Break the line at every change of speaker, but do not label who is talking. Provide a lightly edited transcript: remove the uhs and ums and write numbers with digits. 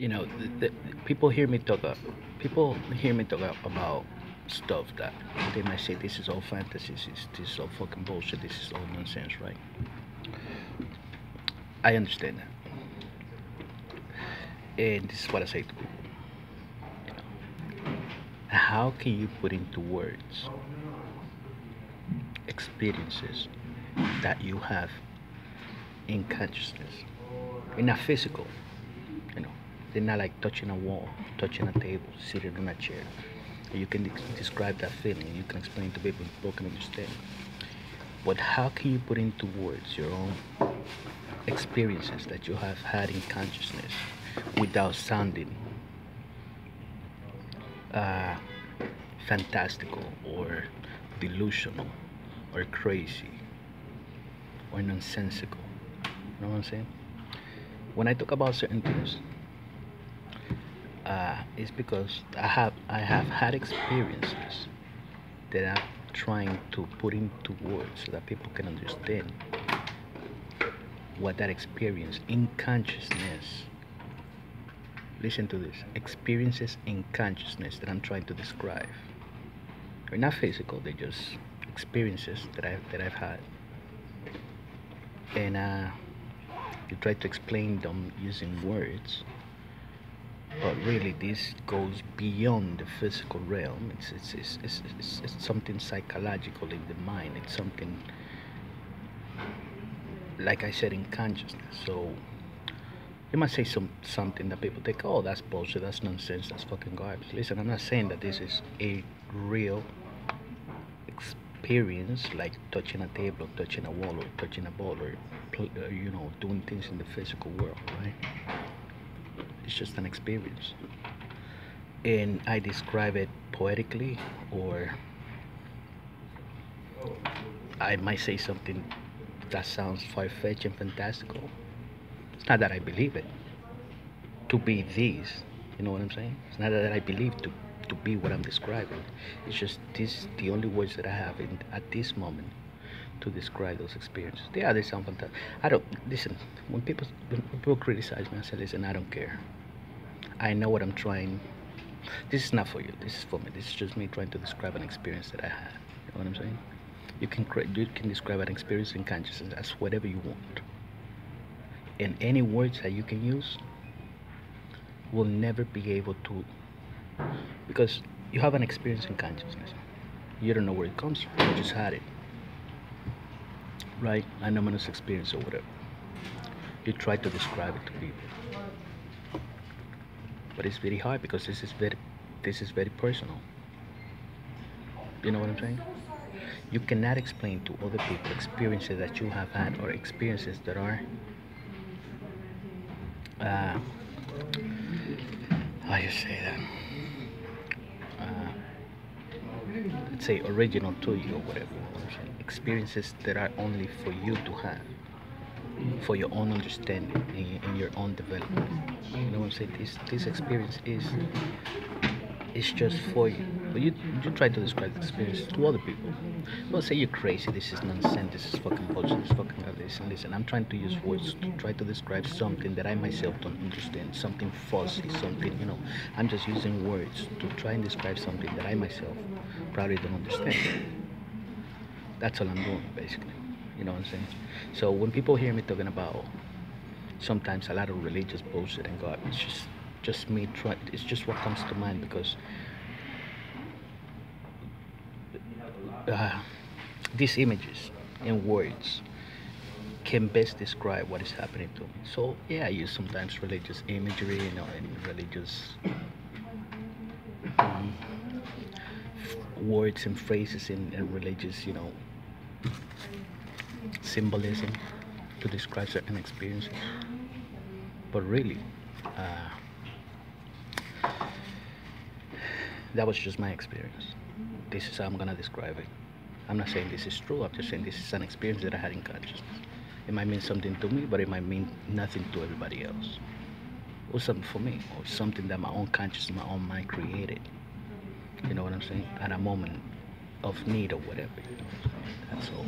the people hear me talk people hear me talk about stuff that they might say this is all fantasy, this is all fucking bullshit, this is all nonsense, right? I understand that, and this is what I say to people. How can you put into words experiences that you have in consciousness, in a physical, you know, they're not like touching a wall, touching a table, sitting on a chair. You can describe that feeling, you can explain to people can understand. But how can you put into words your own experiences that you have had in consciousness without sounding uh, fantastical or delusional or crazy or nonsensical? You know what I'm saying? When I talk about certain things, it's because I have had experiences that I'm trying to put into words so that people can understand what that experience in consciousness. Listen to this: experiences in consciousness that I'm trying to describe. They're not physical; they're just experiences that I've had, and you try to explain them using words, but really this goes beyond the physical realm. It's something psychological in the mind. It's something, like I said, in consciousness. So you might say something that people think, oh, that's bullshit, that's nonsense, that's fucking garbage. Listen, I'm not saying that this is a real experience, like touching a table, touching a wall, or touching a ball, or doing things in the physical world, right? It's just an experience, and I describe it poetically, or I might say something that sounds far-fetched and fantastical. It's not that I believe it to be these. You know what I'm saying? It's not that I believe to be what I'm describing. It's just this the only words that I have at this moment to describe those experiences. Yeah, they sound fantastic. I don't listen when people criticize me. I say, listen, I don't care. I know what I'm trying. This is not for you. This is for me. This is just me trying to describe an experience that I had. You know what I'm saying? You can describe an experience in consciousness as whatever you want, and any words that you can use will never be able to, because you have an experience in consciousness. You don't know where it comes from. You just had it, right? Anomalous experience or whatever. You try to describe it to people, but it's very hard because this is very personal. You know what I'm saying? You cannot explain to other people experiences that you have had, or experiences that are uh, how you say that, uh, let's say original to you or whatever. You know what I'm saying? Experiences that are only for you to have, for your own understanding, in your own development. You know what I'm saying? This experience is it's just for you. But you try to describe the experience to other people. Well, say you're crazy. This is nonsense. This is fucking bullshit. This is fucking this. And listen, I'm trying to use words to try to describe something that I myself don't understand. Something fuzzy. Something, I'm just using words to try and describe something that I myself probably don't understand. That's all I'm doing, basically. You know what I'm saying? So when people hear me talking about sometimes a lot of religious bullshit and God, it's just me try. It's just what comes to mind because uh, these images and words can best describe what is happening to me. So yeah, I use sometimes religious imagery, and religious um, words and phrases and religious, symbolism to describe certain experiences. But really, uh, that was just my experience. This is how I'm gonna describe it. I'm not saying this is true. I'm just saying this is an experience that I had in consciousness. It might mean something to me, but it might mean nothing to everybody else. Or something for me, or something that my own consciousness, my own mind created. You know what I'm saying? At a moment of need or whatever. That's all.